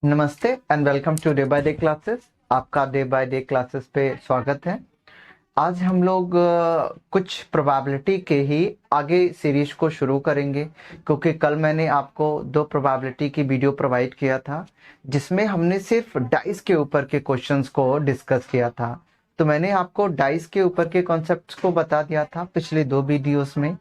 नमस्ते and welcome to day by day classes. आपका day by day classes पे स्वागत है। आज हम लोग कुछ प्रोबेबिलिटी के ही आगे सीरीज को शुरू करेंगे, क्योंकि कल मैंने आपको दो प्रोबेबिलिटी की वीडियो प्रोवाइड किया था जिसमें हमने सिर्फ डाइस के ऊपर के क्वेश्चंस को डिस्कस किया था। तो मैंने आपको डाइस के ऊपर के कॉन्सेप्ट्स को बता दिया था पिछले दो वीडियोस में।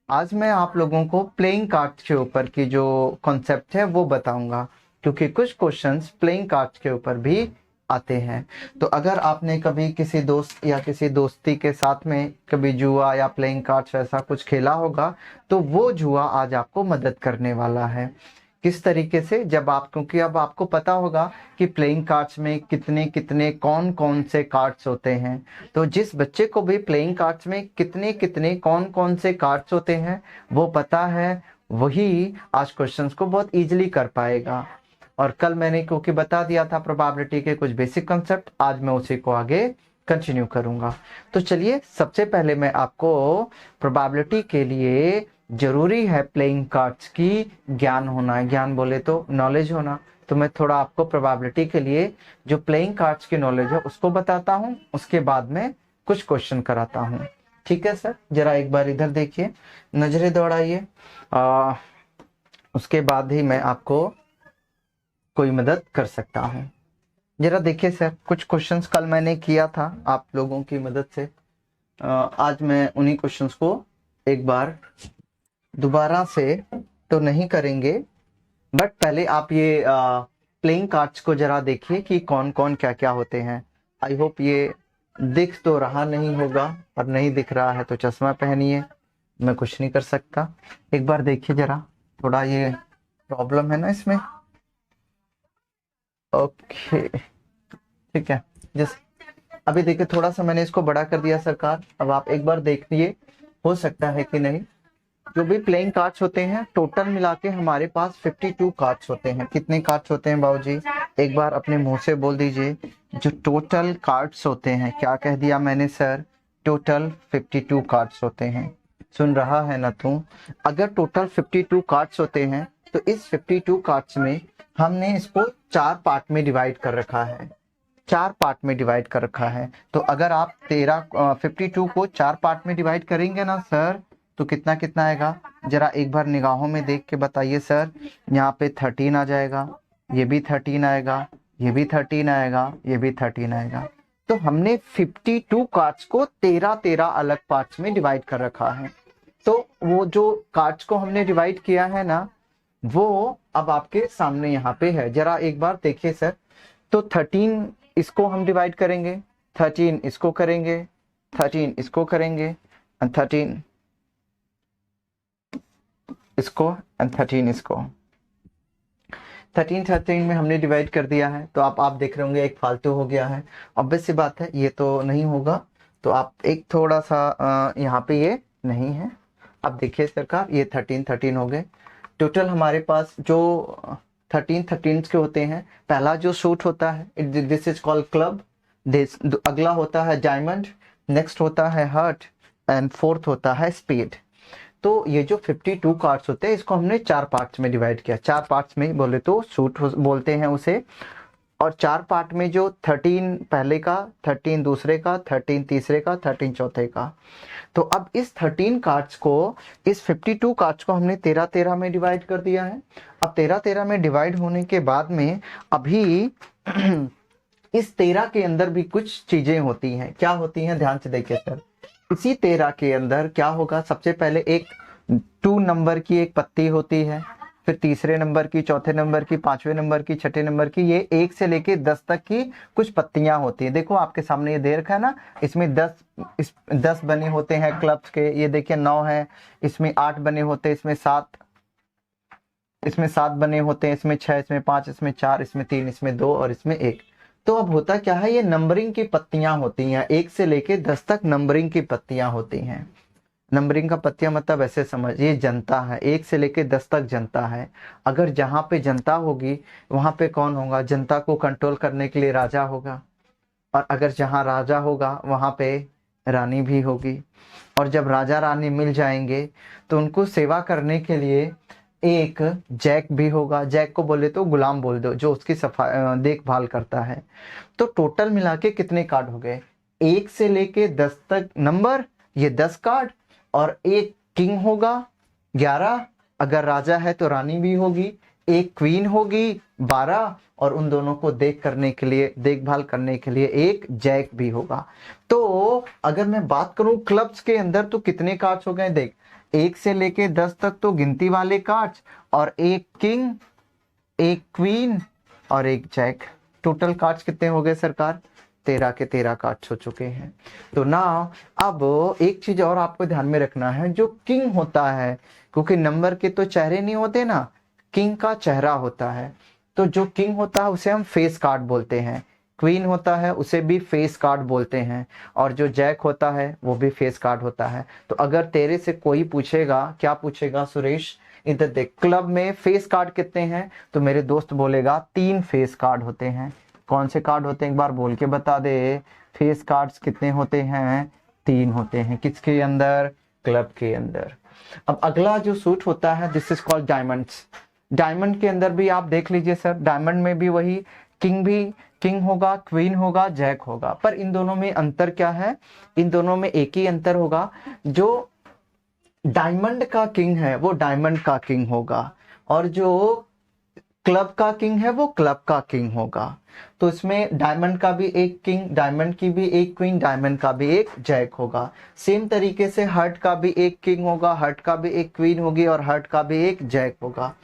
आज मैं आप लोगों को प्लेइंग कार्ड्स के ऊपर की जो कॉन्सेप्ट है वो बताऊंगा, क्योंकि कुछ क्वेश्चंस प्लेइंग कार्ड्स के ऊपर भी आते हैं। तो अगर आपने कभी किसी दोस्त या किसी दोस्ती के साथ में कभी जुआ या प्लेइंग कार्ड्स ऐसा कुछ खेला होगा, तो वो जुआ आज आपको मदद करने वाला है। किस तरीके से, जब आप, क्योंकि अब आपको पता होगा कि प्लेइंग कार्ड्स में कितने कितने कौन कौन से कार्ड्स होते हैं। तो जिस बच्चे को भी प्लेइंग कार्ड्स में कितने कितने कौन कौन से कार्ड्स होते हैं वो पता है, वही आज क्वेश्चंस को बहुत इजीली कर पाएगा। और कल मैंने क्योंकि बता दिया था प्रोबेबिलिटी के कुछ बेसिक कॉन्सेप्ट, आज मैं उसी को आगे कंटिन्यू करूंगा। तो चलिए, सबसे पहले मैं आपको प्रोबेबिलिटी के लिए जरूरी है प्लेइंग कार्ड्स की ज्ञान होना, ज्ञान बोले तो नॉलेज होना। तो मैं थोड़ा आपको प्रोबेबिलिटी के लिए जो प्लेइंग कार्ड्स की नॉलेज है उसको बताता हूँ, उसके बाद में कुछ क्वेश्चन कराता हूँ। ठीक है सर, जरा एक बार इधर देखिए, नजरें दौड़ाइए, उसके बाद ही मैं आपको कोई मदद कर सकता हूँ। जरा देखिए सर, कुछ क्वेश्चंस कल मैंने किया था आप लोगों की मदद से। आज मैं उन्हीं क्वेश्चंस को एक बार दोबारा से तो नहीं करेंगे, बट पहले आप ये प्लेइंग कार्ड्स को जरा देखिए कि कौन कौन क्या क्या होते हैं। आई होप ये दिख तो रहा नहीं होगा, और नहीं दिख रहा है तो चश्मा पहनिए, मैं कुछ नहीं कर सकता। एक बार देखिए जरा, थोड़ा ये प्रॉब्लम है ना इसमें। ओके, ठीक है। जस्ट अभी देखिए, थोड़ा सा मैंने इसको बड़ा कर दिया सरकार, अब आप एक बार देखिए हो सकता है कि नहीं। जो भी प्लेइंग कार्ड्स होते हैं टोटल मिला के हमारे पास 52 कार्ड्स होते हैं। कितने कार्ड्स होते हैं बाबूजी, एक बार अपने मुंह से बोल दीजिए। जो टोटल कार्ड्स होते हैं, क्या कह दिया मैंने सर, टोटल 52 कार्ड्स होते हैं। सुन रहा है ना तू? अगर टोटल 52 कार्ड्स होते हैं तो इस 52 कार्ड्स में हमने इसको चार पार्ट में डिवाइड कर रखा है, चार पार्ट में डिवाइड कर रखा है। तो अगर आप 52 को चार पार्ट में डिवाइड करेंगे ना सर, तो कितना कितना आएगा, जरा एक बार निगाहों में देख के बताइए सर। यहाँ पे 13 आ जाएगा, ये भी 13 आएगा, ये भी 13 आएगा, ये भी 13 आएगा। तो हमने 52 कार्ड्स को 13 अलग पार्ट्स में डिवाइड कर रखा है। तो वो जो कार्ड्स को हमने डिवाइड किया है ना, वो अब आपके सामने यहाँ पे है। जरा एक बार देखिए सर। तो 13 इसको हम डिवाइड करेंगे, 13 इसको करेंगे, 13 इसको करेंगे, एंड 13 इसको, एंड 13 इसको। 13 में हमने डिवाइड कर दिया है। तो आप देख रहे होंगे एक फालतू हो गया है, ऑब्वियस सी बात है, ये तो नहीं होगा। तो आप एक थोड़ा सा यहाँ पे ये नहीं है। अब देखिए सरकार, ये 13 हो गए। टोटल हमारे पास जो 13 के होते हैं, पहला जो सूट होता है this is called club, this अगला होता है डायमंड, नेक्स्ट होता है हार्ट, एंड फोर्थ होता है स्पेड। तो ये जो 52 कार्ड्स होते हैं इसको हमने चार पार्ट्स में डिवाइड किया। चार पार्ट्स में बोले तो सूट बोलते हैं उसे। और चार पार्ट में जो 13 पहले का, 13 दूसरे का, 13 तीसरे का, 13 चौथे का। तो अब इस 13 कार्ड्स को, इस 52 कार्ड्स को हमने 13 में डिवाइड कर दिया है। अब 13 में डिवाइड होने के बाद में अभी इस 13 के अंदर भी कुछ चीजें होती हैं। क्या होती हैं, ध्यान से देखिए सर। इसी 13 के अंदर क्या होगा, सबसे पहले एक 2 नंबर की एक पत्ती होती है, फिर तीसरे नंबर की, चौथे नंबर की, पांचवें नंबर की, छठे नंबर की, ये 1 से लेके 10 तक की कुछ पत्तियां होती है। देखो आपके सामने ये दे रखा है ना, इसमें 10 बने होते हैं क्लब्स के। ये देखिए 9 है, इसमें 8 बने होते हैं, इसमें 7 बने होते हैं, इसमें 6, इसमें 5, इसमें 4, इसमें 3, इसमें 2 और इसमें 1। तो अब होता क्या है, ये नंबरिंग की पत्तियां होती हैं, 1 से लेके 10 तक नंबरिंग की पत्तियां होती हैं। नंबरिंग का पत्तियां मतलब ऐसे समझिए, जनता है, 1 से लेके 10 तक जनता है। अगर जहां पे जनता होगी वहां पे कौन होगा, जनता को कंट्रोल करने के लिए राजा होगा। और अगर जहां राजा होगा वहां पे रानी भी होगी। और जब राजा रानी मिल जाएंगे तो उनको सेवा करने के लिए एक जैक भी होगा, जैक को बोले तो गुलाम बोल दो, जो उसकी सफाई देखभाल करता है। तो टोटल मिला के कितने कार्ड हो गए, 1 से लेके 10 तक नंबर, ये 10 कार्ड, और एक किंग होगा 11, अगर राजा है तो रानी भी होगी, एक क्वीन होगी 12, और उन दोनों को देखभाल करने के लिए एक जैक भी होगा। तो अगर मैं बात करूं क्लब्स के अंदर तो कितने कार्ड्स हो गए, देख 1 से लेके 10 तक तो गिनती वाले कार्ड्स, और एक किंग, एक क्वीन और एक जैक। टोटल कार्ड्स कितने हो गए सरकार, 13 के 13 कार्ड्स हो चुके हैं। तो ना अब एक चीज और आपको ध्यान में रखना है, जो किंग होता है, क्योंकि नंबर के तो चेहरे नहीं होते ना, किंग का चेहरा होता है। तो जो किंग होता है उसे हम फेस कार्ड बोलते हैं, क्वीन होता है उसे भी फेस कार्ड बोलते हैं, और जो जैक होता है वो भी फेस कार्ड होता है। तो अगर तेरे से कोई पूछेगा, क्या पूछेगा सुरेश, इधर देख क्लब में फेस कार्ड कितने हैं, तो मेरे दोस्त बोलेगा 3 फेस कार्ड होते हैं। कौन से कार्ड होते हैं एक बार बोल के बता दे, फेस कार्ड्स कितने होते हैं, 3 होते हैं। किसके अंदर, क्लब के अंदर। अब अगला जो सूट होता है, this is called diamonds. Diamond के अंदर भी आप देख लीजिए सर, डायमंड में भी वही किंग होगा, क्वीन होगा, जैक होगा, पर इन दोनों में अंतर क्या है, इन दोनों में एक ही अंतर होगा, जो डायमंड का किंग है वो डायमंड का किंग होगा, और जो क्लब का किंग है वो क्लब का किंग होगा। तो इसमें डायमंड का भी एक किंग, डायमंड की भी एक क्वीन, डायमंड का भी एक जैक होगा। सेम तरीके से हार्ट का भी एक किंग होगा, हार्ट का भी एक क्वीन होगी, और हार्ट का भी एक जैक होगा।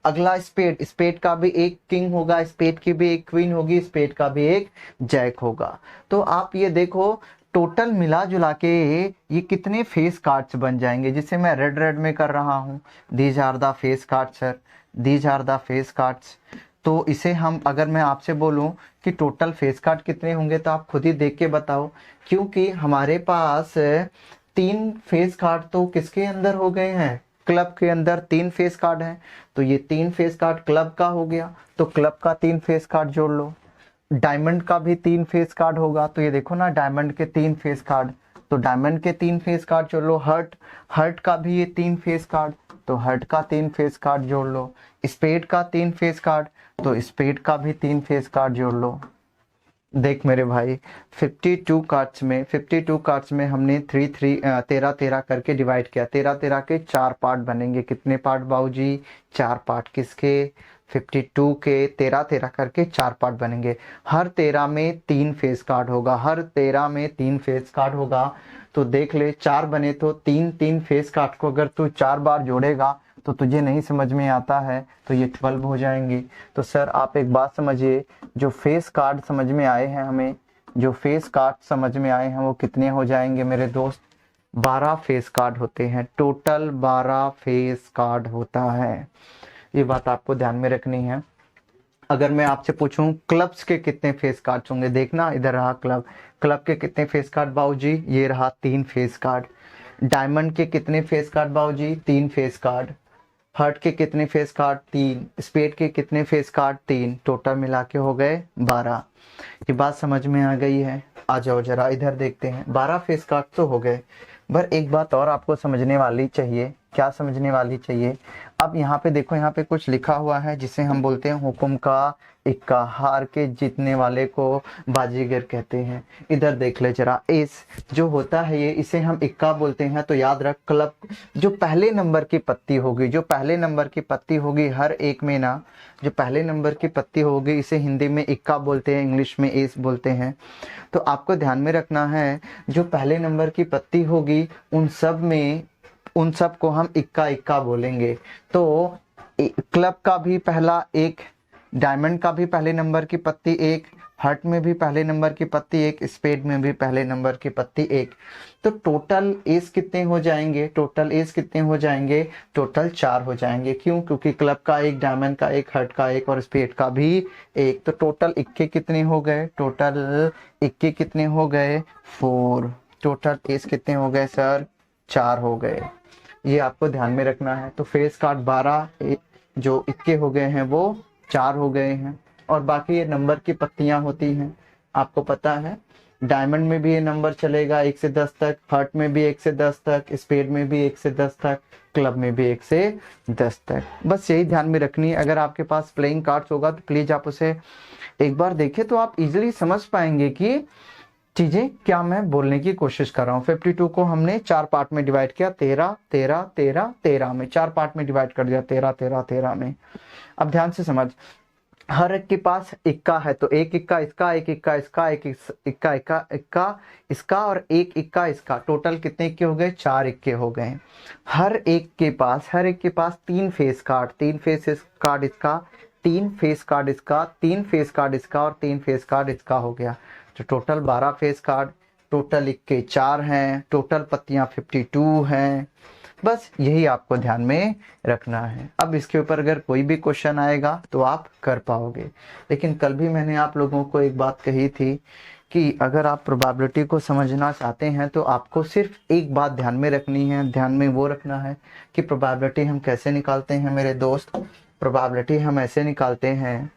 अगला स्पेड, स्पेड का भी एक किंग होगा, स्पेड की भी एक क्वीन होगी, स्पेड का भी एक जैक होगा। तो आप ये देखो टोटल मिला जुला के ये कितने फेस कार्ड्स बन जाएंगे, जिसे मैं रेड रेड में कर रहा हूँ, these are the face cards sir, these are the face cards. तो इसे हम, अगर मैं आपसे बोलूं कि टोटल फेस कार्ड कितने होंगे, तो आप खुद ही देख के बताओ, क्योंकि हमारे पास 3 फेस कार्ड तो किसके अंदर हो गए हैं, क्लब के अंदर 3 फेस कार्ड हैं। तो ये 3 फेस कार्ड क्लब का हो गया, तो क्लब का 3 फेस कार्ड जोड़ लो। डायमंड का भी 3 फेस कार्ड होगा, तो ये देखो ना डायमंड के 3 फेस कार्ड, तो डायमंड के 3 फेस कार्ड जोड़ लो। हर्ट का भी ये 3 फेस कार्ड, तो हर्ट का 3 फेस कार्ड जोड़ लो। स्पेड का 3 फेस कार्ड, तो स्पेड का भी 3 फेस कार्ड जोड़ लो। देख मेरे भाई 52 कार्ड्स में हमने 13 करके डिवाइड किया, 13 के 4 पार्ट बनेंगे। कितने पार्ट बाबूजी, 4 पार्ट। किसके, 52 के 13 करके 4 पार्ट बनेंगे। हर 13 में 3 फेस कार्ड होगा, हर 13 में 3 फेस कार्ड होगा। तो देख ले 4 बने तो 3 फेस कार्ड को अगर तू 4 बार जोड़ेगा तो तुझे नहीं समझ में आता है, तो ये 12 हो जाएंगे। तो सर आप एक बात समझिए, जो फेस कार्ड समझ में आए हैं हमें, जो फेस कार्ड समझ में आए हैं वो कितने हो जाएंगे मेरे दोस्त, 12 फेस कार्ड होते हैं। टोटल 12 फेस कार्ड होता है, ये बात आपको ध्यान में रखनी है। अगर मैं आपसे पूछूं क्लब्स के कितने फेस कार्ड होंगे, देखना इधर रहा क्लब, क्लब के कितने फेस कार्ड बाबूजी, ये रहा 3 फेस कार्ड। डायमंड के कितने फेस कार्ड बाबूजी, 3 फेस कार्ड। हार्ट के कितने फेस कार्ड, 3। स्पेड के कितने फेस कार्ड, 3। टोटल मिला के हो गए 12। ये बात समझ में आ गई है। आ जाओ जरा इधर देखते हैं, 12 फेस कार्ड तो हो गए, पर एक बात और आपको समझने वाली चाहिए। क्या समझने वाली चाहिए, अब यहाँ पे देखो, यहाँ पे कुछ लिखा हुआ है जिसे हम बोलते हैं हुक्म का इक्का, हार के जीतने वाले को बाजीगर कहते हैं। इधर देख ले जरा, एस जो होता है ये, इसे हम इक्का बोलते हैं। तो याद रख, क्लब जो पहले नंबर की पत्ती होगी, जो पहले नंबर की पत्ती होगी हर एक में ना, जो पहले नंबर की पत्ती होगी इसे हिंदी में इक्का बोलते हैं, इंग्लिश में एस बोलते हैं। तो आपको ध्यान में रखना है, जो पहले नंबर की पत्ती होगी उन सब को हम इक्का इक्का बोलेंगे। तो क्लब का भी पहला एक, डायमंड का भी पहले नंबर की पत्ती एक, हार्ट में भी पहले नंबर की पत्ती एक, स्पेड में भी पहले नंबर की पत्ती एक। तो टोटल एस कितने हो जाएंगे, टोटल एस कितने हो जाएंगे, टोटल 4 हो जाएंगे। क्यों, क्योंकि क्लब का एक, डायमंड का एक, हार्ट का एक और स्पेड का भी एक। तो टोटल इक्के कितने हो गए, टोटल इक्के कितने हो गए, 4। टोटल एस कितने हो गए सर, 4 हो गए। ये आपको ध्यान में रखना है। तो फेस कार्ड 12 जो इक्के हो गए हैं वो 4 हो गए हैं, और बाकी ये नंबर की पत्तियां होती हैं, आपको पता है डायमंड में भी ये नंबर चलेगा 1 से 10 तक, हार्ट में भी 1 से 10 तक, स्पेड में भी 1 से 10 तक, क्लब में भी 1 से 10 तक। बस यही ध्यान में रखनी है। अगर आपके पास प्लेइंग कार्ड्स होगा तो प्लीज आप उसे एक बार देखें तो आप इजीली समझ पाएंगे कि चीजें क्या मैं बोलने की कोशिश कर रहा हूँ। 52 को हमने 4 पार्ट में डिवाइड किया, 13 13 13 13 में 4 पार्ट में डिवाइड कर दिया, 13 13 13 में। अब ध्यान से समझ, हर एक के पास इक्का है तो एक इक्का इसका, एक इक्का इसका, एक इक्का इक्का इक्का इसका और एक इक्का इसका। टोटल कितने इक्के हो गए? 4 इक्के हो गए। हर एक के पास 3 फेस कार्ड, 3 फेस कार्ड इसका, 3 फेस कार्ड इसका, 3 फेस कार्ड इसका और 3 फेस कार्ड इसका हो गया। तो टोटल 12 फेस कार्ड, टोटल इक्के 4 हैं, टोटल पत्तियां 52 हैं। बस यही आपको ध्यान में रखना है। अब इसके ऊपर अगर कोई भी क्वेश्चन आएगा तो आप कर पाओगे। लेकिन कल भी मैंने आप लोगों को एक बात कही थी कि अगर आप प्रोबेबिलिटी को समझना चाहते हैं तो आपको सिर्फ एक बात ध्यान में रखनी है। ध्यान में वो रखना है कि प्रोबेबिलिटी हम कैसे निकालते हैं मेरे दोस्त। प्रोबेबिलिटी हम ऐसे निकालते हैं,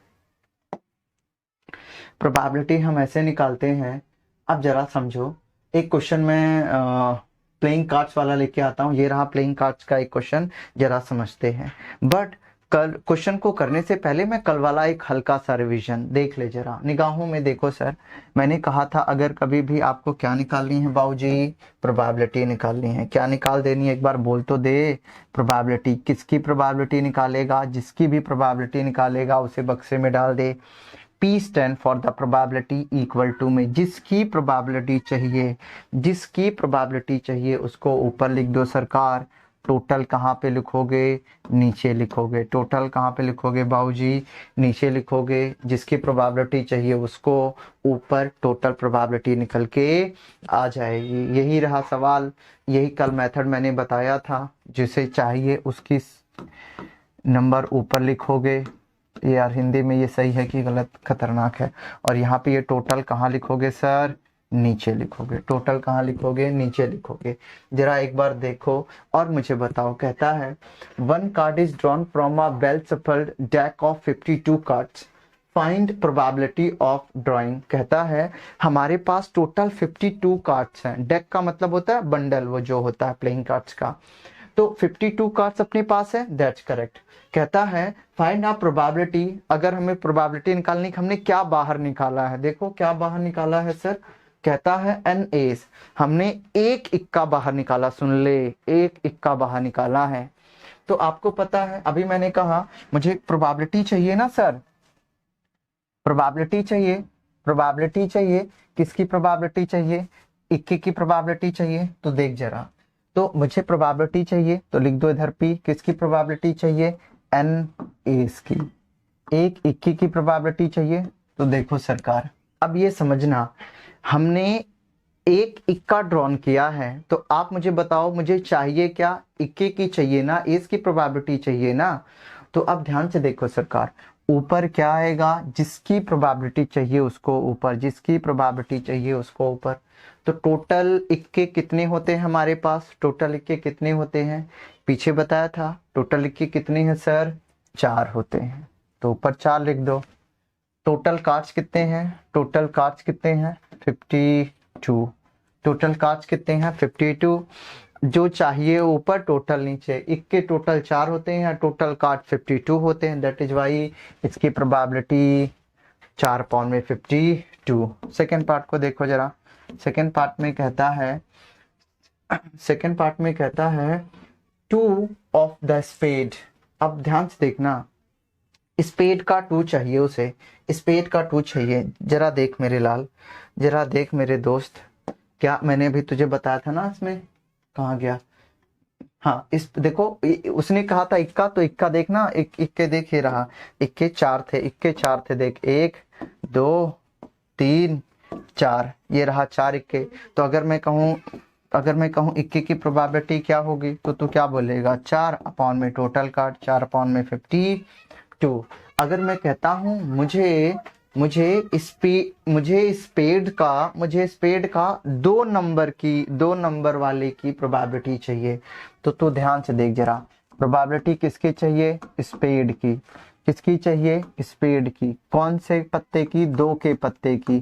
प्रोबेबिलिटी हम ऐसे निकालते हैं। अब जरा समझो, एक क्वेश्चन में प्लेइंग कार्ड्स वाला लेके आता हूँ। ये रहा प्लेइंग कार्ड्स का एक क्वेश्चन, जरा समझते हैं। बट कल क्वेश्चन को करने से पहले मैं कल वाला एक हल्का सा रिवीजन देख ले जरा। निगाहों में देखो सर, मैंने कहा था अगर कभी भी आपको क्या निकालनी है बाबूजी? प्रोबेबिलिटी निकालनी है। क्या निकाल देनी है एक बार बोल तो दे। प्रोबेबिलिटी। किसकी प्रोबेबिलिटी निकालेगा? जिसकी भी प्रोबेबिलिटी निकालेगा उसे बक्से में डाल दे। P stand for the probability equal to में जिसकी प्रोबेबिलिटी चाहिए उसको ऊपर लिख दो सरकार। टोटल कहाँ पे लिखोगे? नीचे लिखोगे। टोटल कहाँ पे लिखोगे बाबूजी? नीचे लिखोगे। जिसकी प्रोबेबिलिटी चाहिए उसको ऊपर, टोटल प्रोबेबिलिटी निकल के आ जाएगी। यही रहा सवाल। यही कल मेथड मैंने बताया था। जिसे चाहिए उसकी नंबर ऊपर लिखोगे। यार हिंदी में ये सही है कि गलत? खतरनाक है। और यहाँ पे ये टोटल कहाँ लिखोगे सर? नीचे लिखोगे। टोटल कहाँ लिखोगे? नीचे लिखोगे। जरा एक बार देखो और मुझे बताओ। कहता है 1 card is drawn from a well shuffled deck of 52 cards, find probability of drawing. कहता है हमारे पास टोटल 52 कार्ड्स हैं। डेक का मतलब होता है बंडल, वो जो होता है प्लेइंग कार्ड्स का। तो 52 कार्ड्स अपने पास है, दैट्स करेक्ट। कहता है फाइंड आ प्रोबेबिलिटी। अगर हमें प्रोबेबिलिटी निकालनी, हमने क्या बाहर निकाला है? देखो क्या बाहर निकाला है सर। कहता है एन एस, हमने एक इक्का बाहर निकाला। सुन ले, एक इक्का बाहर निकाला है। तो आपको पता है अभी मैंने कहा मुझे प्रोबेबिलिटी चाहिए ना सर, प्रोबेबिलिटी चाहिए। प्रोबेबिलिटी चाहिए, किसकी प्रोबेबिलिटी चाहिए? इक्के की प्रोबेबिलिटी चाहिए। तो देख जरा, तो मुझे प्रोबेबिलिटी चाहिए तो लिख दो इधर पी। किसकी प्रोबेबिलिटी चाहिए? एन एस की। एक इक्के की प्रोबेबिलिटी चाहिए। तो देखो सरकार, अब ये समझना, हमने एक इक्का ड्रॉन किया है तो आप मुझे बताओ मुझे चाहिए क्या? इक्के की चाहिए ना, एस की प्रोबेबिलिटी चाहिए ना। तो अब ध्यान से देखो सरकार, ऊपर क्या आएगा? जिसकी प्रोबेबिलिटी चाहिए उसको ऊपर, जिसकी प्रोबेबिलिटी चाहिए उसको ऊपर। तो टोटल इक्के कितने होते हैं हमारे पास? टोटल इक्के कितने होते हैं? पीछे बताया था। टोटल इक्के कितने हैं सर? 4 होते हैं। तो ऊपर 4 लिख दो। टोटल कार्ड्स कितने हैं? टोटल कार्ड्स कितने हैं? 52। टोटल कार्ड्स कितने हैं? 52। जो चाहिए ऊपर, टोटल नीचे। इक्के टोटल 4 होते हैं, टोटल कार्ड 52 होते हैं। दैट इज वाई इसकी प्रोबेबिलिटी 4 पाउंड में 52। सेकेंड पार्ट को देखो जरा। सेकेंड पार्ट में कहता है 2 ऑफ द स्पेड। अब ध्यान से देखना, स्पेड का 2 चाहिए उसे, स्पेड का 2 चाहिए। जरा देख मेरे लाल, जरा देख मेरे दोस्त, क्या मैंने अभी तुझे बताया था ना इसमें? कहाँ गया? हाँ, इस देखो उसने कहा था इक्का, तो इक्का देखना, इक्के देख, ये रहा। इक्के 4 थे, इक्के 4 थे, देख 1 2 3 4, ये रहा 4 इक्के। तो अगर मैं कहूँ इक्के की प्रोबेबिलिटी क्या होगी तो तू क्या बोलेगा? 4 अपॉन में टोटल कार्ड, 4 अपॉन में 52। अगर मैं कहता हूँ मुझे स्पेड का 2 नंबर वाले की प्रोबेबिलिटी चाहिए। तो तू ध्यान से देख जरा, प्रोबेबिलिटी किसकी चाहिए? स्पेड की। किसकी चाहिए? स्पेड की। कौन से पत्ते की? 2 के पत्ते की।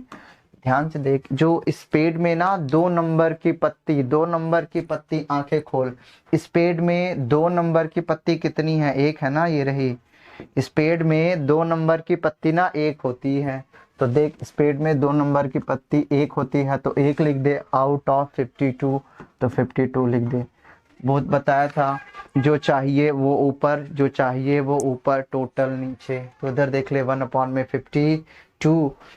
ध्यान से देख, जो स्पेड में ना 2 नंबर की पत्ती, 2 नंबर की पत्ती, आंखें खोल। स्पेड में 2 नंबर की पत्ती कितनी है? एक है ना, ये रही। स्पेड में 2 नंबर की पत्ती ना एक होती है। तो देख, स्पेड में 2 नंबर की पत्ती एक होती है, तो एक लिख दे आउट ऑफ 52, तो 52 लिख दे। बहुत बताया था, जो चाहिए वो ऊपर, जो चाहिए वो ऊपर, टोटल नीचे। तो इधर देख ले, 1/52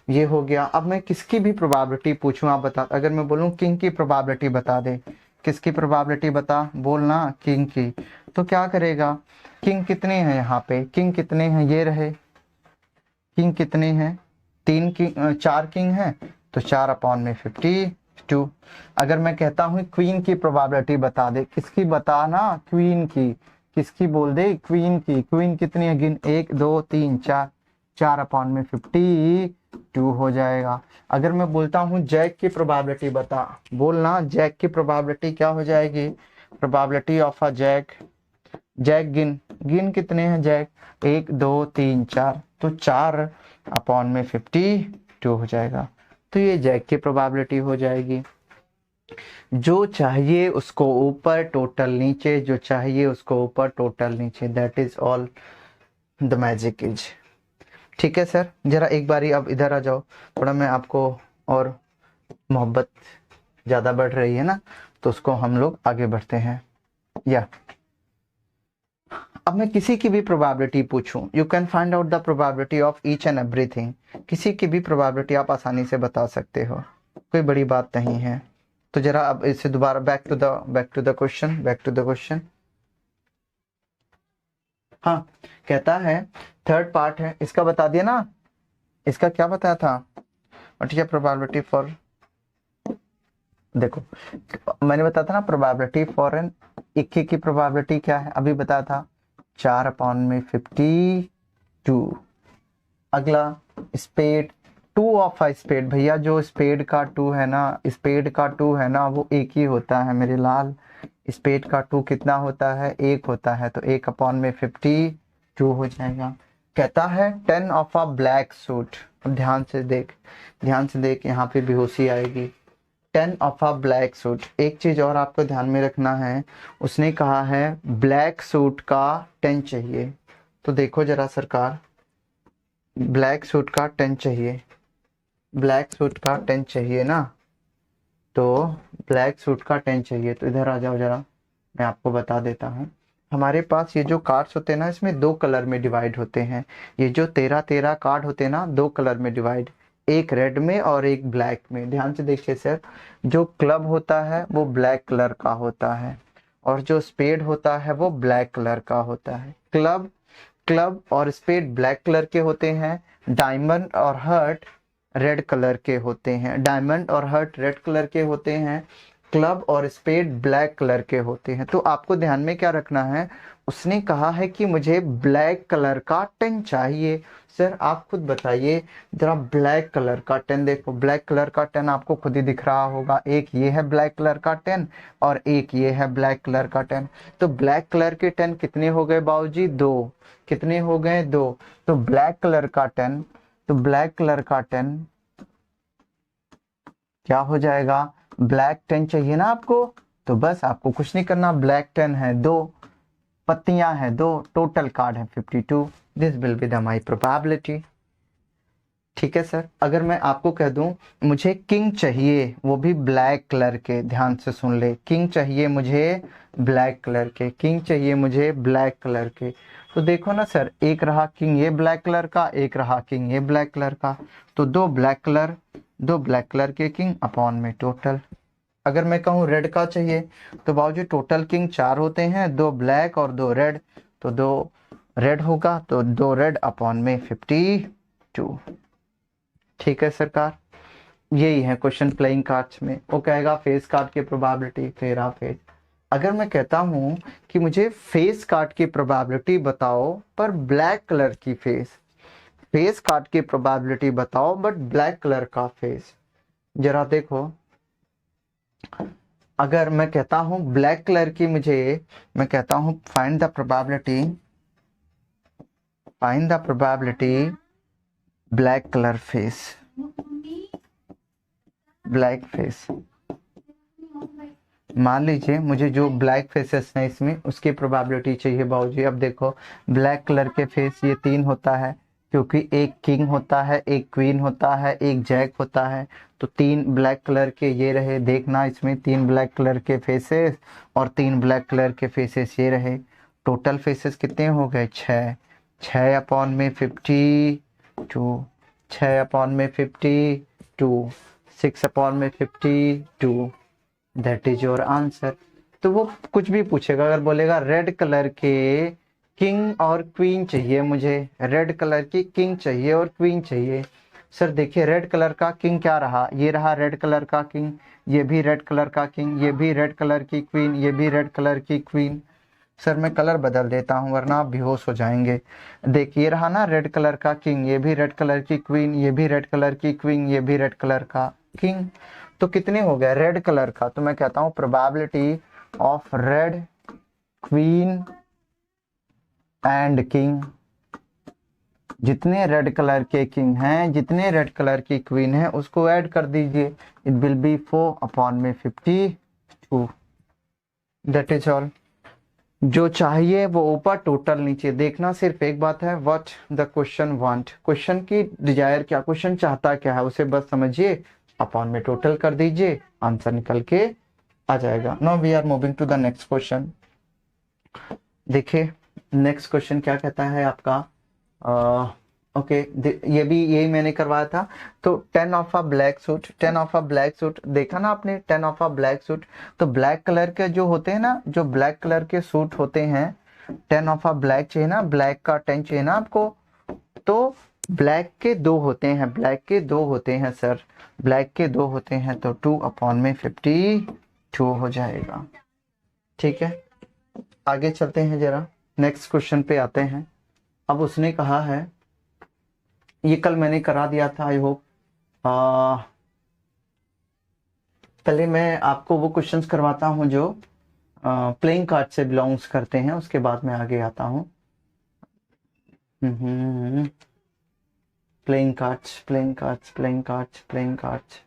ये हो गया। अब मैं किसकी भी प्रोबेबिलिटी पूछूं, आप बता। अगर मैं बोलूं किंग की प्रोबेबिलिटी बता दे, किसकी प्रोबेबिलिटी बता, बोलना किंग की। तो क्या करेगा, किंग कितने हैं यहाँ पे, किंग कितने हैं, ये रहे। किंग कितने हैं, 3 किंग, 4 किंग हैं, तो 4/52। अगर मैं कहता हूँ क्वीन की प्रोबेबिलिटी बता दे, किसकी बता ना, क्वीन की। किसकी बोल दे, क्वीन की। क्वीन कितनी है, गिन, 1 2 3 4, 4/52 हो जाएगा। अगर मैं बोलता हूँ जैक की प्रोबेबिलिटी बता, बोलना जैक की प्रोबेबिलिटी क्या हो जाएगी, probability of a jack. Jack गिन, गिन कितने हैं जैक, 1 2 3 4, तो 4/52 हो जाएगा। तो ये जैक की प्रोबेबिलिटी हो जाएगी। जो चाहिए उसको ऊपर, टोटल नीचे, जो चाहिए उसको ऊपर, टोटल नीचे। That is all the magic is. ठीक है सर, जरा एक बारी अब इधर आ जाओ, थोड़ा मैं आपको, और मोहब्बत ज़्यादा बढ़ रही है ना, तो उसको हम लोग आगे बढ़ते हैं। या अब मैं किसी की भी प्रोबेबिलिटी पूछूं, you can find out the probability of each and everything. किसी की भी प्रोबेबिलिटी आप आसानी से बता सकते हो, कोई बड़ी बात नहीं है। तो जरा अब इसे दोबारा बैक टू द क्वेश्चन। हाँ, कहता है थर्ड पार्ट है इसका, बता दिया ना। इसका क्या बताया था, व्हाट इज प्रोबेबिलिटी फॉर, देखो मैंने बताया था ना प्रोबेबिलिटी फॉर एन, इक्के की प्रोबेबिलिटी क्या है, अभी बताया था 4/52। अगला स्पेड, 2 ऑफ अ स्पेड। भैया जो स्पेड का 2 है ना, स्पेड का 2 है ना, वो एक ही होता है मेरे लाल। स्पेड का 2 कितना होता है, एक होता है, तो 1/52 हो जाएगा। कहता है 10 ऑफ अ ब्लैक सूट। अब ध्यान से देख, ध्यान से देख, यहाँ पे बेहोशी आएगी। 10 ऑफ अ ब्लैक सूट। एक चीज और आपको ध्यान में रखना है, उसने कहा है ब्लैक सूट का 10 चाहिए। तो देखो जरा सरकार, ब्लैक सूट का 10 चाहिए, ब्लैक सूट का 10 चाहिए ना, तो ब्लैक सूट का 10 चाहिए। तो इधर आ जाओ जरा, मैं आपको बता देता हूँ। हमारे पास ये जो कार्ड्स होते हैं ना, इसमें 2 कलर में डिवाइड होते हैं। ये जो 13 कार्ड होते हैं ना, 2 कलर में डिवाइड, एक रेड में और एक ब्लैक में। ध्यान से देखिए सर, जो क्लब होता है वो ब्लैक कलर का होता है, और जो स्पेड होता है वो ब्लैक कलर का होता है। क्लब, क्लब और स्पेड ब्लैक कलर के होते हैं। डायमंड और हर्ट रेड कलर के होते हैं, डायमंड और हर्ट रेड कलर के होते हैं। क्लब और स्पेड ब्लैक कलर के होते हैं। तो आपको ध्यान में क्या रखना है, उसने कहा है कि मुझे ब्लैक कलर का 10 चाहिए। सर आप खुद बताइए जरा, ब्लैक कलर का 10, देखो ब्लैक कलर का 10 आपको खुद ही दिख रहा होगा, एक ये है ब्लैक कलर का 10 और एक ये है ब्लैक कलर का 10। तो ब्लैक कलर के 10 कितने हो गए बाबूजी, 2। कितने हो गए, 2। तो ब्लैक कलर का 10, तो ब्लैक कलर का 10 क्या हो जाएगा, ब्लैक 10 चाहिए ना आपको, तो बस आपको कुछ नहीं करना, ब्लैक 10 है, 2 पत्तियां हैं, 2 टोटल कार्ड है 52। This will be the my probability. ठीक है सर, अगर मैं आपको कह दूं मुझे किंग चाहिए, वो भी ब्लैक कलर के, ध्यान से सुन ले, किंग चाहिए मुझे ब्लैक कलर के, किंग चाहिए मुझे ब्लैक कलर के। तो देखो ना सर, एक रहा किंग ये ब्लैक कलर का, एक रहा किंग ये ब्लैक कलर का, तो 2 ब्लैक कलर, 2 ब्लैक कलर के किंग अपॉन में टोटल। अगर मैं कहूँ रेड का चाहिए, तो बाबूजी टोटल किंग 4 होते हैं, 2 ब्लैक और 2 रेड, तो 2 रेड होगा, तो 2 रेड अपॉन में 52। ठीक है सरकार, यही है क्वेश्चन प्लेइंग कार्ड्स में। वो कहेगा फेस कार्ड की प्रोबेबिलिटी, फेरा फेस। अगर मैं कहता हूं कि मुझे फेस कार्ड की प्रोबेबिलिटी बताओ पर ब्लैक कलर की फेस, फेस कार्ड की प्रोबेबिलिटी बताओ बट ब्लैक कलर का फेस, जरा देखो। अगर मैं कहता हूं ब्लैक कलर की, मुझे मैं कहता हूं find the probability, find the probability black colour face, black face, मान लीजिए मुझे जो ब्लैक फेसेस हैं इसमें उसकी प्रोबेबिलिटी चाहिए बाबूजी। अब देखो ब्लैक कलर के फेस ये 3 होता है, क्योंकि एक किंग होता है, एक क्वीन होता है, एक जैक होता है, तो 3 ब्लैक कलर के ये रहे। देखना इसमें 3 ब्लैक कलर के फेसेस और 3 ब्लैक कलर के फेसेस ये रहे। टोटल फेसेस कितने हो गए? 6। 6 अपॉन में 52, 6 अपॉन में 52, 6 अपॉन में 52, दैट इज योर आंसर। तो वो कुछ भी पूछेगा, अगर बोलेगा रेड कलर के किंग और क्वीन चाहिए, मुझे रेड कलर की किंग चाहिए और क्वीन चाहिए। सर देखिए रेड कलर का किंग क्या रहा, ये रहा रेड कलर का किंग, ये भी रेड कलर का किंग, ये भी रेड कलर की क्वीन, ये भी रेड कलर की क्वीन। सर मैं कलर बदल देता हूँ वरना आप बेहोश हो जाएंगे। देखिए रहा ना रेड कलर का किंग, ये भी रेड कलर की क्वीन, ये भी रेड कलर की क्वीन, ये भी रेड कलर का किंग। तो कितने हो गए रेड कलर का? तो मैं कहता हूँ probability of red queen and king, जितने रेड कलर के किंग हैं, जितने रेड कलर की क्वीन है, उसको ऐड कर दीजिए। इट विल बी 4 अपॉन में 52। That is all. जो चाहिए वो ऊपर, टोटल नीचे। देखना सिर्फ एक बात है, what the question want, question की डिजायर क्या, क्वेश्चन चाहता क्या है, उसे बस समझिए, अपॉन में टोटल कर दीजिए, आंसर निकल के आ जाएगा। Now we are moving to the next question. देखिए नेक्स्ट क्वेश्चन क्या कहता है आपका। ओके ये भी यही मैंने करवाया था। तो 10 of a black suit, 10 of a black suit, देखा ना आपने 10 ऑफ अ ब्लैक सूट। तो ब्लैक कलर के जो होते हैं ना, जो ब्लैक कलर के सूट होते हैं, 10 ऑफ अ ब्लैक चाहिए ना, ब्लैक का 10 चाहिए ना आपको। तो ब्लैक के 2 होते हैं, ब्लैक के 2 होते हैं सर, ब्लैक के 2 होते हैं, तो 2 अपॉन में 52 हो जाएगा। ठीक है आगे चलते हैं, जरा नेक्स्ट क्वेश्चन पे आते हैं। अब उसने कहा है, ये कल मैंने करा दिया था, आई होप। पहले मैं आपको वो क्वेश्चंस करवाता हूँ जो प्लेइंग कार्ड से बिलोंग्स करते हैं, उसके बाद मैं आगे आता हूँ। Playing cards, playing cards, playing cards, playing cards.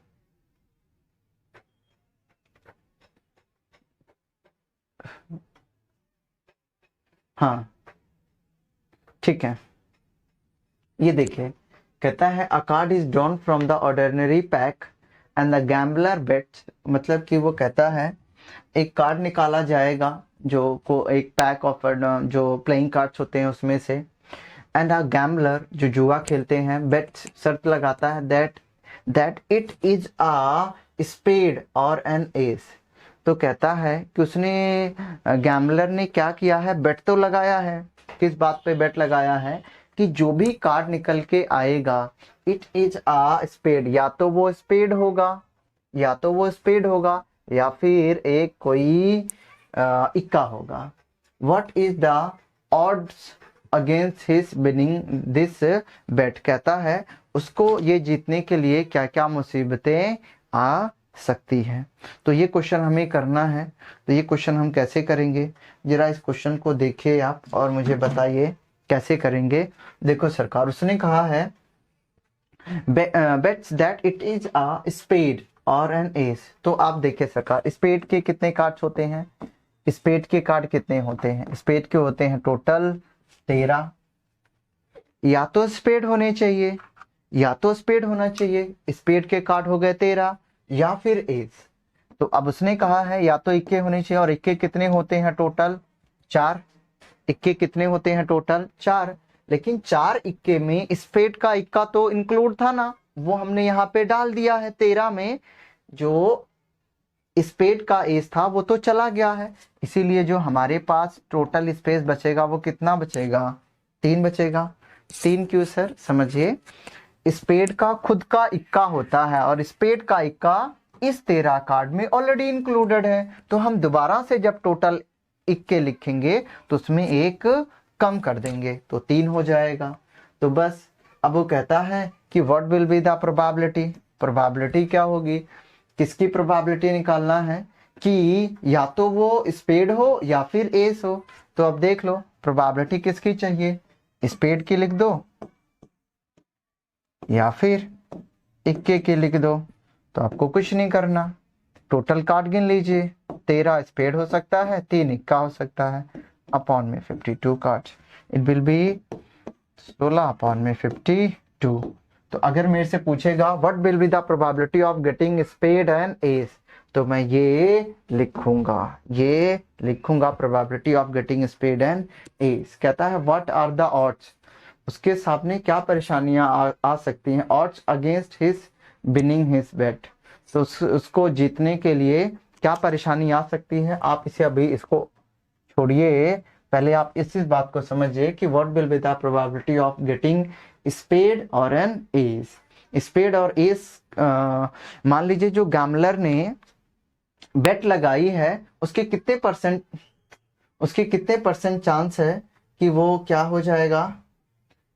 हाँ ठीक है, ये देखिए कहता है a card is drawn from the ordinary pack and the gambler bets, मतलब कि वो कहता है एक कार्ड निकाला जाएगा जो को एक पैक ऑफ जो प्लेइंग कार्ड्स होते हैं उसमें से, एंड अ गैम्बलर जो जुआ खेलते हैं, बेट्स शर्त लगाता है that it is a spade or an ace. तो कहता है कि उसने गैम्बलर ने क्या किया है, बेट तो लगाया है। किस बात पे बेट लगाया है? कि जो भी कार्ड निकल के आएगा, इट इज अ स्पेड, या तो वो स्पेड होगा, या तो वो स्पेड होगा, या फिर एक कोई इक्का होगा। What is the odds against his winning this bet, कहता है उसको ये जीतने के लिए क्या क्या मुसीबतें आ सकती है। तो ये क्वेश्चन हमें करना है। तो ये क्वेश्चन हम कैसे करेंगे, जरा इस क्वेश्चन को देखिए आप और मुझे बताइए कैसे करेंगे। देखो सरकार, उसने कहा है bets that it is a spade or an ace. तो आप देखिए सरकार, स्पेड के कितने कार्ड्स होते हैं, स्पेड के कार्ड कितने होते हैं, स्पेड के होते हैं टोटल 13। या तो स्पेड होने चाहिए, या तो स्पेड होना चाहिए, स्पेड के कार्ड हो गए 13, या फिर एस। तो अब उसने कहा है या तो इक्के होने चाहिए, और इक्के कितने होते हैं टोटल 4। इक्के कितने होते हैं टोटल 4, लेकिन 4 इक्के में स्पेड का इक्का तो इंक्लूड था ना, वो हमने यहाँ पे डाल दिया है 13 में। जो स्पेड का एस था वो तो चला गया है, इसीलिए जो हमारे पास टोटल स्पेस बचेगा वो कितना बचेगा, 3 बचेगा। 3 क्यों सर, समझिए स्पेड का खुद का इक्का होता है, और स्पेड का इक्का इस 13 कार्ड में ऑलरेडी इंक्लूडेड है। तो हम दोबारा से जब टोटल इक्के लिखेंगे तो उसमें एक कम कर देंगे, तो 3 हो जाएगा। तो बस अब वो कहता है कि what will be the probability, probability क्या होगी, किसकी प्रोबेबिलिटी निकालना है कि या तो वो स्पेड हो या फिर एस हो। तो अब देख लो प्रोबेबिलिटी किसकी चाहिए, स्पेड की लिख दो या फिर इक्के की लिख दो। तो आपको कुछ नहीं करना, टोटल कार्ड गिन लीजिए। 13 स्पेड हो सकता है, 3 इक्का हो सकता है, अपॉन में 52 card. It will be 16 upon में 52। तो अगर मेरे से पूछेगा what will be the probability of getting spade and ace, तो मैं ये लिखूंगा probability of getting spade and ace. कहता है व्हाट आर द ऑड्स, उसके सामने क्या परेशानियां आ सकती हैं, odds against his winning his bet. तो उसको जीतने के लिए क्या परेशानी आ सकती है। आप इसे अभी इसको छोड़िए, पहले आप इस बात को समझिए कि what will be the probability of getting spade or an ace. Spade or ace, मान लीजिए जो गैमलर ने बेट लगाई है उसके कितने परसेंट चांस है कि वो क्या हो जाएगा,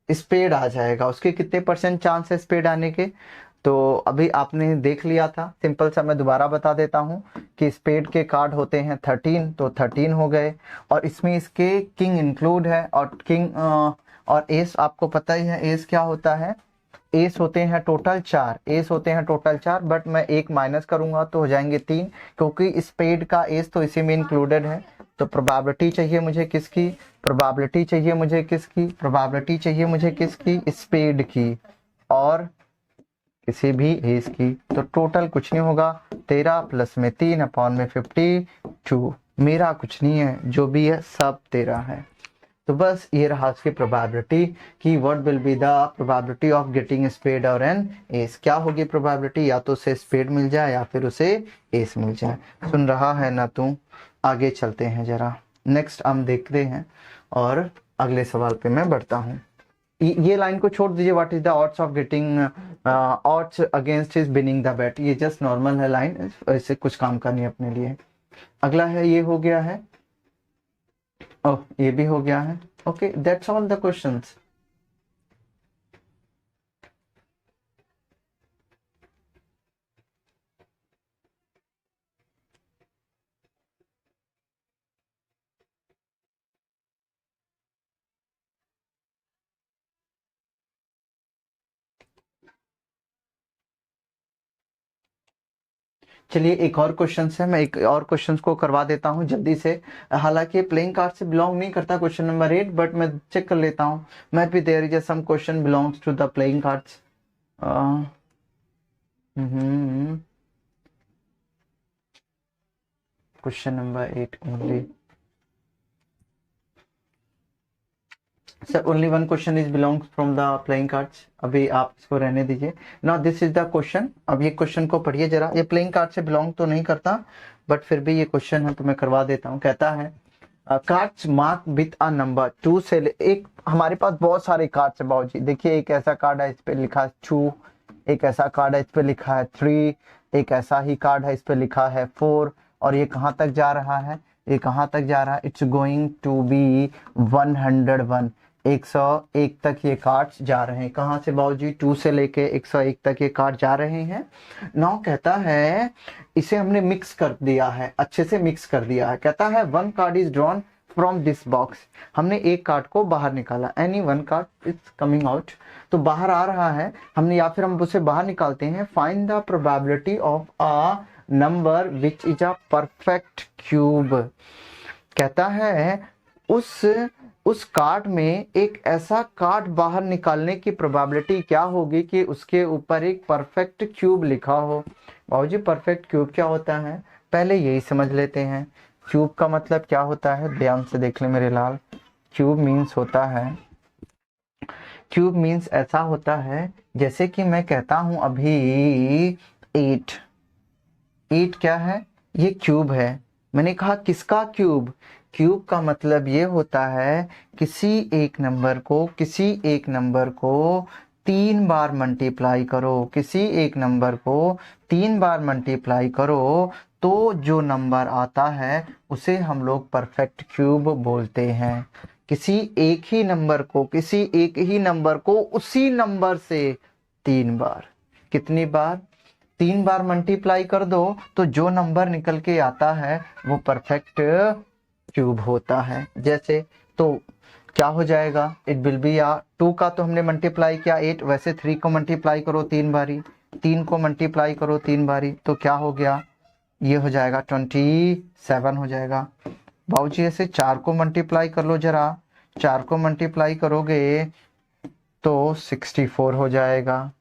स्पेड आ जाएगा। उसके कितने परसेंट चांस है स्पेड आने के। तो अभी आपने देख लिया था, सिंपल सा मैं दोबारा बता देता हूं कि स्पेड के कार्ड होते हैं 13, तो 13 हो गए, और इसमें इसके किंग इंक्लूड है, और किंग और एस आपको पता ही है एस क्या होता है। एस होते हैं टोटल 4, बट मैं एक माइनस करूंगा तो हो जाएंगे 3, क्योंकि स्पेड का एस तो इसी में इंक्लूडेड है। तो प्रोबेबिलिटी चाहिए मुझे किसकी, स्पेड की और किसी भी एस की। तो टोटल कुछ नहीं होगा, 13 प्लस में 3 अपॉन में 52। मेरा कुछ नहीं है, जो भी है सब 13 है। तो बस ये रहा उसकी प्रोबेबिलिटी कि what will be the probability of getting spade or an ace. क्या होगी प्रोबेबिलिटी, या तो उसे स्पेड मिल जाए या फिर उसे एस मिल जाए। सुन रहा है ना तू। आगे चलते हैं जरा, नेक्स्ट हम देखते हैं और अगले सवाल पे मैं बढ़ता हूँ। ये लाइन को छोड़ दीजिए, what is the odds of getting odds against his winning the bet, ये जस्ट नॉर्मल है लाइन, ऐसे कुछ काम करनी है अपने लिए। अगला है, ये हो गया है, ओह ये भी हो गया है। Okay, that's all the questions. चलिए एक और क्वेश्चन है, मैं एक और क्वेश्चन को करवा देता हूँ जल्दी से। हालांकि प्लेइंग कार्ड से बिलोंग नहीं करता क्वेश्चन नंबर 8, बट मैं चेक कर लेता हूँ। मैं भी there is some question belongs to the playing cards. Question number 8 only, sir only one question is belongs from the playing cards. अभी आप इसको रहने दीजिए। Now this is the question. अब ये क्वेश्चन को पढ़िए जरा, ये प्लेइंग कार्ड से बिलोंग तो नहीं करता, बट फिर भी ये क्वेश्चन है तो मैं करवा देता हूँ। कहता है cards mark with a number 2 से एक, हमारे पास बहुत सारे कार्ड्स है बाबूजी। देखिए एक ऐसा कार्ड है इस पे लिखा है 2, एक ऐसा कार्ड है इस पे लिखा है 3, एक ऐसा ही कार्ड है इस पे लिखा है 4, और ये कहाँ तक जा रहा है, इट्स गोइंग टू बी 101, 101 तक ये कार्ड्स जा रहे हैं। कहाँ से बाबूजी, 2 से लेके 101 तक ये कार्ड जा रहे हैं। नाउ कहता है इसे हमने मिक्स कर दिया है, अच्छे से मिक्स कर दिया है। कहता है 1 card is drawn from this box, हमने एक कार्ड को बाहर निकाला, any 1 card is coming out, तो बाहर आ रहा है हमने, या फिर हम उसे बाहर निकालते हैं। Find the probability of a number which is a perfect cube. कहता है उस कार्ड में एक ऐसा कार्ड बाहर निकालने की प्रोबेबिलिटी क्या होगी कि उसके ऊपर एक परफेक्ट क्यूब लिखा हो। बाबूजी परफेक्ट क्यूब क्या होता है, पहले यही समझ लेते हैं। क्यूब का मतलब क्या होता है, ध्यान से देख ले मेरे लाल। क्यूब मीन्स ऐसा होता है, जैसे कि मैं कहता हूं अभी 8 क्या है, ये क्यूब है। मैंने कहा किसका क्यूब, क्यूब का मतलब ये होता है किसी एक नंबर को 3 बार मल्टीप्लाई करो, तो जो नंबर आता है उसे हम लोग परफेक्ट क्यूब बोलते हैं। किसी एक ही नंबर को उसी नंबर से 3 बार, कितनी बार, 3 बार मल्टीप्लाई कर दो, तो जो नंबर निकल के आता है वो परफेक्ट क्यूब होता है। जैसे तो क्या हो जाएगा, इट विल बी 2 का तो हमने मल्टीप्लाई किया 8, वैसे 3 को मल्टीप्लाई करो 3 बारी, 3 को मल्टीप्लाई करो 3 बारी तो क्या हो गया, ये हो जाएगा 27 हो जाएगा। बाबूजी ऐसे 4 को मल्टीप्लाई कर लो जरा, 4 को मल्टीप्लाई करोगे तो 64 हो जाएगा।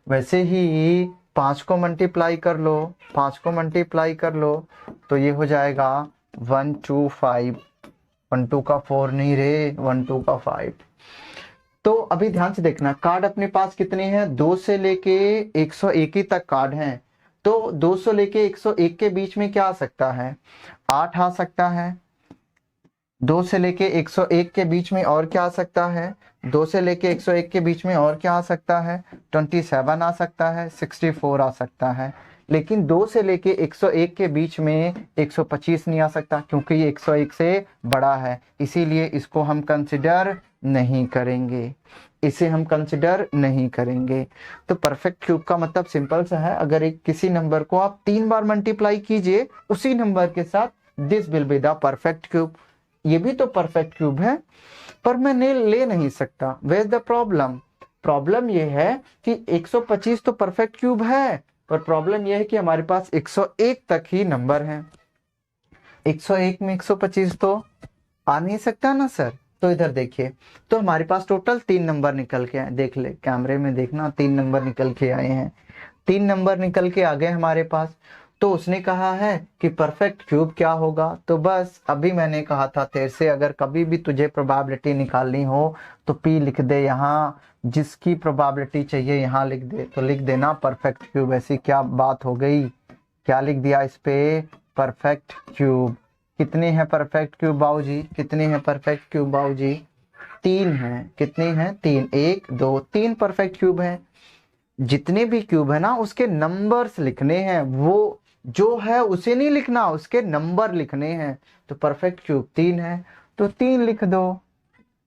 वैसे ही 5 को मल्टीप्लाई कर लो, 5 को मल्टीप्लाई कर लो तो ये हो जाएगा 125। 1 2 का 4 नहीं रे, 1 2 का 5। तो अभी ध्यान से देखना, कार्ड अपने पास कितने हैं, 2 से लेके 101 ही तक कार्ड हैं। तो 200 लेके 101 के बीच में क्या आ सकता है, 8 आ सकता है। 2 से लेके 101 के बीच में और क्या आ सकता है, 2 से लेके 101 के बीच में और क्या आ सकता है, 27 आ सकता है, 64 आ सकता है। लेकिन 2 से लेके 101 के बीच में 125 नहीं आ सकता, क्योंकि ये 101 से बड़ा है, इसीलिए इसको हम कंसिडर नहीं करेंगे, इसे हम कंसिडर नहीं करेंगे। तो परफेक्ट क्यूब का मतलब सिंपल सा है, अगर एक किसी नंबर को आप 3 बार मल्टीप्लाई कीजिए उसी नंबर के साथ, this will be the perfect cube. ये भी तो परफेक्ट क्यूब है, पर मैं ले नहीं सकता। वेयर द प्रॉब्लम, प्रॉब्लम ये है कि 125 तो परफेक्ट क्यूब है, पर प्रॉब्लम यह है कि हमारे पास 101 तक ही नंबर है। 101 में 125 तो आ नहीं सकता ना सर। तो इधर देखिए, तो हमारे पास टोटल 3 नंबर निकल के आए, देख ले कैमरे में देखना, 3 नंबर निकल के आए हैं, 3 नंबर निकल के आ गए हमारे पास। तो उसने कहा है कि परफेक्ट क्यूब क्या होगा, तो बस अभी मैंने कहा था तेरे से, अगर कभी भी तुझे प्रोबेबिलिटी निकालनी हो तो पी लिख दे यहाँ, जिसकी प्रोबेबिलिटी चाहिए यहाँ लिख दे, तो लिख देना परफेक्ट क्यूब। ऐसी क्या बात हो गई, क्या लिख दिया इस पे, परफेक्ट क्यूब। कितने हैं परफेक्ट क्यूब बाबूजी, कितने हैं परफेक्ट क्यूब बाबूजी, 3 हैं। कितने हैं, 3, 1 2 3 परफेक्ट क्यूब हैं। जितने भी क्यूब है ना उसके नंबर्स लिखने हैं, वो जो है उसे नहीं लिखना, उसके नंबर लिखने हैं। तो परफेक्ट क्यूब 3 है, तो 3 लिख दो।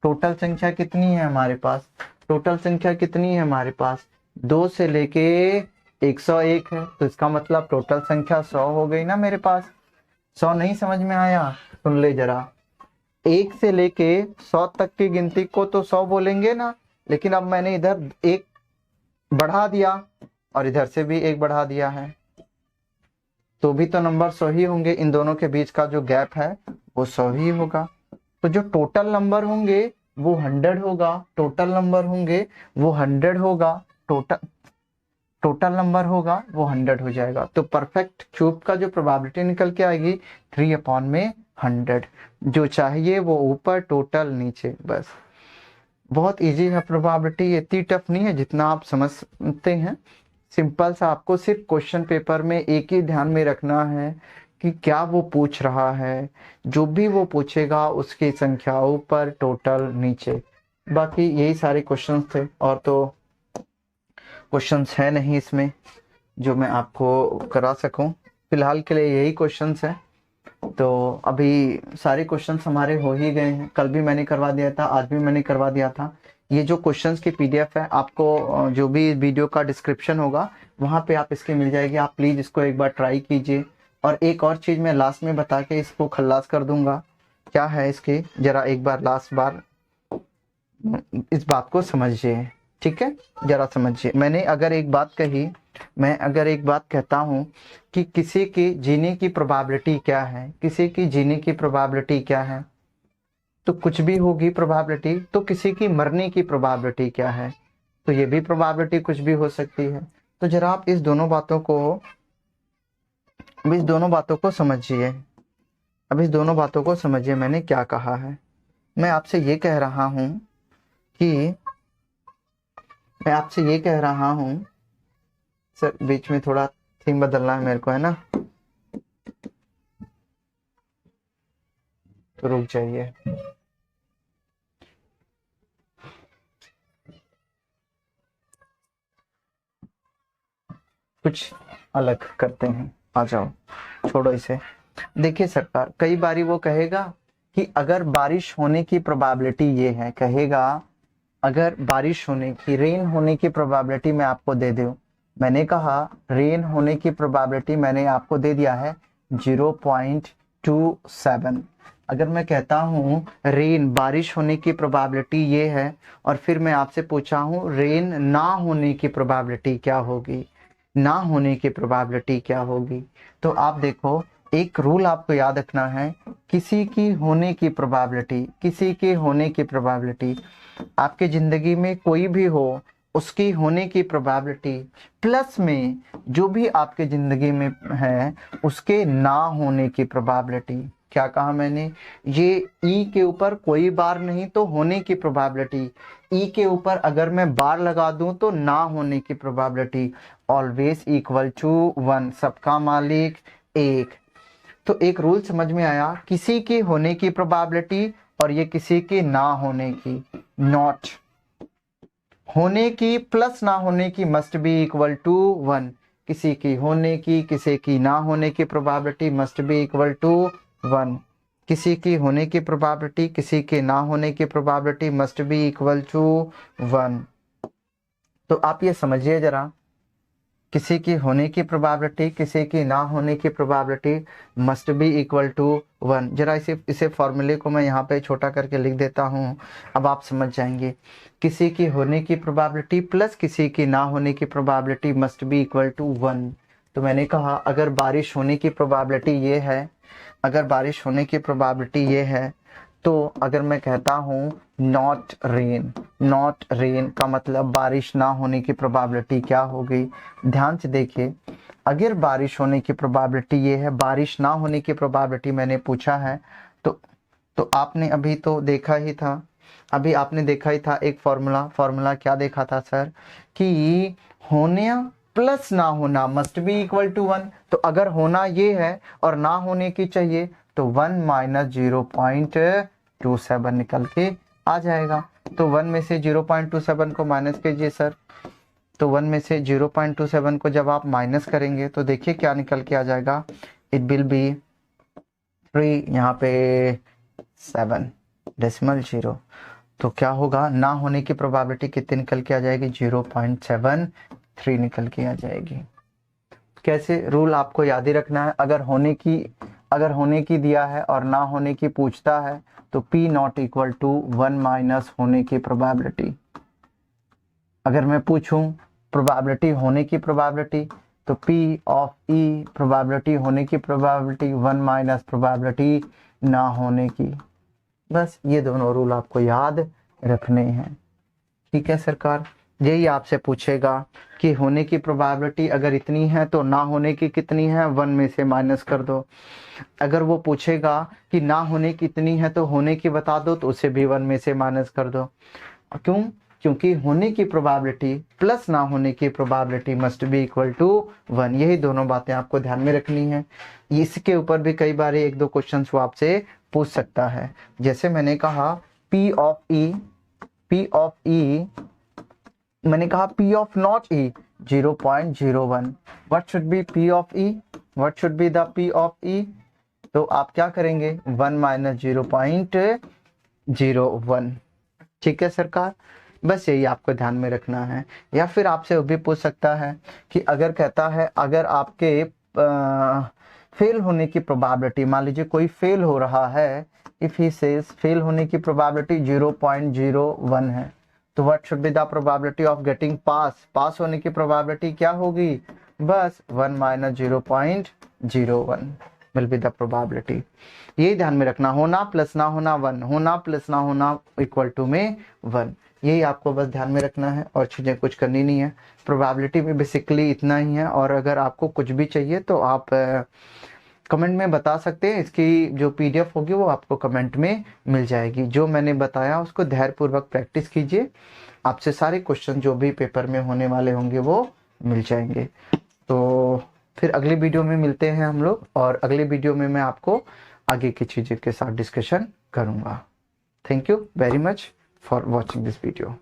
टोटल संख्या कितनी है हमारे पास, टोटल संख्या कितनी है हमारे पास, 2 से लेके 101 है, तो इसका मतलब टोटल संख्या 100 हो गई ना मेरे पास। 100 नहीं समझ में आया, सुन ले जरा, 1 से लेके 100 तक की गिनती को तो 100 बोलेंगे ना, लेकिन अब मैंने इधर 1 बढ़ा दिया और इधर से भी 1 बढ़ा दिया है, तो भी तो नंबर 100 ही होंगे। इन दोनों के बीच का जो गैप है वो 100 ही होगा। तो जो टोटल नंबर होंगे वो 100 होगा, टोटल नंबर होंगे वो 100 होगा, टोटल नंबर होगा वो 100 हो जाएगा। तो परफेक्ट क्यूब का जो प्रोबेबिलिटी निकल के आएगी 3/100, जो चाहिए वो ऊपर, टोटल नीचे, बस। बहुत इजी है प्रोबेबिलिटी, इतनी टफ नहीं है जितना आप समझते हैं। सिंपल सा, आपको सिर्फ क्वेश्चन पेपर में एक ही ध्यान में रखना है कि क्या वो पूछ रहा है, जो भी वो पूछेगा उसकी संख्या ऊपर, टोटल नीचे, बाकी यही सारे क्वेश्चंस थे। और तो क्वेश्चंस है नहीं इसमें जो मैं आपको करा सकूं, फिलहाल के लिए यही क्वेश्चंस है। तो अभी सारे क्वेश्चंस हमारे हो ही गए हैं, कल भी मैंने करवा दिया था, आज भी मैंने करवा दिया था। ये जो क्वेश्चंस की पीडीएफ है, आपको जो भी वीडियो का डिस्क्रिप्शन होगा वहाँ पे आप इसकी मिल जाएगी, आप प्लीज़ इसको एक बार ट्राई कीजिए। और एक और चीज़ मैं लास्ट में बता के इसको खल्लास कर दूंगा, क्या है इसकी, ज़रा एक बार लास्ट बार इस बात को समझिए, ठीक है, ज़रा समझिए। मैंने अगर एक बात कही, मैं अगर एक बात कहता हूँ कि किसी की जीने की प्रोबेबिलिटी क्या है, किसी की जीने की प्रोबेबिलिटी क्या है, तो कुछ भी होगी प्रोबेबिलिटी। तो किसी की मरने की प्रोबेबिलिटी क्या है, तो ये भी प्रोबेबिलिटी कुछ भी हो सकती है। तो जरा आप इस दोनों बातों को समझिए, अब इस दोनों बातों को समझिए मैंने क्या कहा है। मैं आपसे ये कह रहा हूँ कि सर बीच में थोड़ा थीम बदलना है मेरे को, है ना, तो रुक जाइए। कुछ अलग करते हैं, आ जाओ, छोड़ो इसे। देखिए सरकार, कई बारी वो कहेगा कि अगर बारिश होने की प्रोबेबिलिटी ये है, कहेगा अगर बारिश होने की, रेन होने की प्रोबेबिलिटी मैं आपको दे दूं, मैंने कहा रेन होने की प्रोबेबिलिटी मैंने आपको दे दिया है 0.27। अगर मैं कहता हूँ रेन, बारिश होने की प्रोबेबिलिटी ये है, और फिर मैं आपसे पूछा हूँ रेन ना होने की प्रोबेबिलिटी क्या होगी, ना होने की प्रोबेबिलिटी क्या होगी। तो आप देखो, एक रूल आपको याद रखना है, किसी की होने की प्रोबेबिलिटी, किसी के होने की प्रोबेबिलिटी, आपके ज़िंदगी में कोई भी हो उसकी होने की प्रोबेबिलिटी प्लस में जो भी आपके ज़िंदगी में है उसके ना होने की प्रोबेबिलिटी। क्या कहा मैंने, ये ई के ऊपर कोई बार नहीं तो होने की प्रोबेबिलिटी, ई के ऊपर अगर मैं बार लगा दूं तो ना होने की प्रोबेबिलिटी ऑलवेज इक्वल टू 1, सबका मालिक एक। तो एक रूल समझ में आया, किसी की होने की प्रोबेबिलिटी और ये किसी की ना होने की, नॉट होने की प्लस ना होने की मस्ट बी इक्वल टू 1। किसी की होने की किसी की ना होने की probability must be equal to 1। किसी की होने की प्रोबेबिलिटी किसी के ना होने की probability must be equal to 1। तो आप ये समझिए जरा, किसी की होने की प्रोबेबिलिटी किसी की ना होने की probability must be equal to 1। जरा इसे फॉर्मूले को मैं यहाँ पे छोटा करके लिख देता हूँ, अब आप समझ जाएंगे। किसी की होने की प्रोबेबिलिटी प्लस किसी की ना होने की probability must be equal to 1। तो मैंने कहा अगर बारिश होने की प्रोबेबिलिटी ये है, अगर बारिश होने की प्रोबेबिलिटी ये है, तो अगर मैं कहता हूँ नॉट रेन, नॉट रेन का मतलब बारिश ना होने की प्रोबेबिलिटी क्या होगी। ध्यान से देखिए, अगर बारिश होने की प्रोबेबिलिटी ये है, बारिश ना होने की प्रोबेबिलिटी मैंने पूछा है, तो आपने अभी तो देखा ही था, अभी आपने देखा ही था एक फॉर्मूला क्या देखा था सर, कि होने प्लस ना होना मस्ट बी इक्वल टू 1। तो अगर होना ये है और ना होने की चाहिए तो 1 माइनस 0.27 निकल के आ जाएगा। तो 1 में से 0.27 को माइनस कीजिए सर। तो 1 में से 0.27 को जब आप माइनस करेंगे तो देखिए क्या निकल के आ जाएगा, इट विल बी 3 यहाँ पे 7.0। तो क्या होगा, ना होने की प्रोबेबिलिटी कितनी निकल के आ जाएगी, 0.73 निकल के आ जाएगी। कैसे, रूल आपको याद ही रखना है, अगर होने की दिया है और ना होने की पूछता है तो P not equal to 1 minus होने की प्रोबेबिलिटी। अगर मैं पूछूं प्रोबेबिलिटी होने की प्रोबेबिलिटी तो P ऑफ E प्रोबेबिलिटी होने की प्रोबेबिलिटी 1 माइनस प्रोबेबिलिटी ना होने की। बस ये दोनों रूल आपको याद रखने हैं, ठीक है सरकार। यही आपसे पूछेगा कि होने की प्रोबेबिलिटी अगर इतनी है तो ना होने की कितनी है, 1 में से माइनस कर दो। अगर वो पूछेगा कि ना होने की इतनी है तो होने की बता दो, तो उसे भी 1 में से माइनस कर दो। क्यों, क्योंकि होने की प्रोबेबिलिटी प्लस ना होने की probability must be equal to 1। यही दोनों बातें आपको ध्यान में रखनी है। इसके ऊपर भी कई बार एक दो क्वेश्चन वो आपसे पूछ सकता है। जैसे मैंने कहा P ऑफ E, मैंने कहा P of not E 0.01। What should B P of E, what should be the P of E। तो आप क्या करेंगे, 1 माइनस 0.01। ठीक है सरकार, बस यही आपको ध्यान में रखना है। या फिर आपसे वो भी पूछ सकता है कि अगर कहता है अगर आपके फेल होने की प्रोबेबिलिटी, मान लीजिए कोई फेल हो रहा है, इफ ही सेज फेल होने की प्रोबेबिलिटी 0.01 है, तो what should be the probability of getting pass होने की प्रोबेबिलिटी क्या होगी, बस 1 minus 0.01 will be the probability. यही ध्यान में रखना, होना प्लस ना होना 1, होना प्लस ना होना इक्वल टू में 1। यही आपको बस ध्यान में रखना है और चीज़ें कुछ करनी नहीं है। प्रोबेबिलिटी में बेसिकली इतना ही है। और अगर आपको कुछ भी चाहिए तो आप कमेंट में बता सकते हैं। इसकी जो PDF होगी वो आपको कमेंट में मिल जाएगी। जो मैंने बताया उसको धैर्यपूर्वक प्रैक्टिस कीजिए, आपसे सारे क्वेश्चन जो भी पेपर में होने वाले होंगे वो मिल जाएंगे। तो फिर अगली वीडियो में मिलते हैं हम लोग, और अगली वीडियो में मैं आपको आगे की चीज़ों के साथ डिस्कशन करूँगा। Thank you very much for watching this video.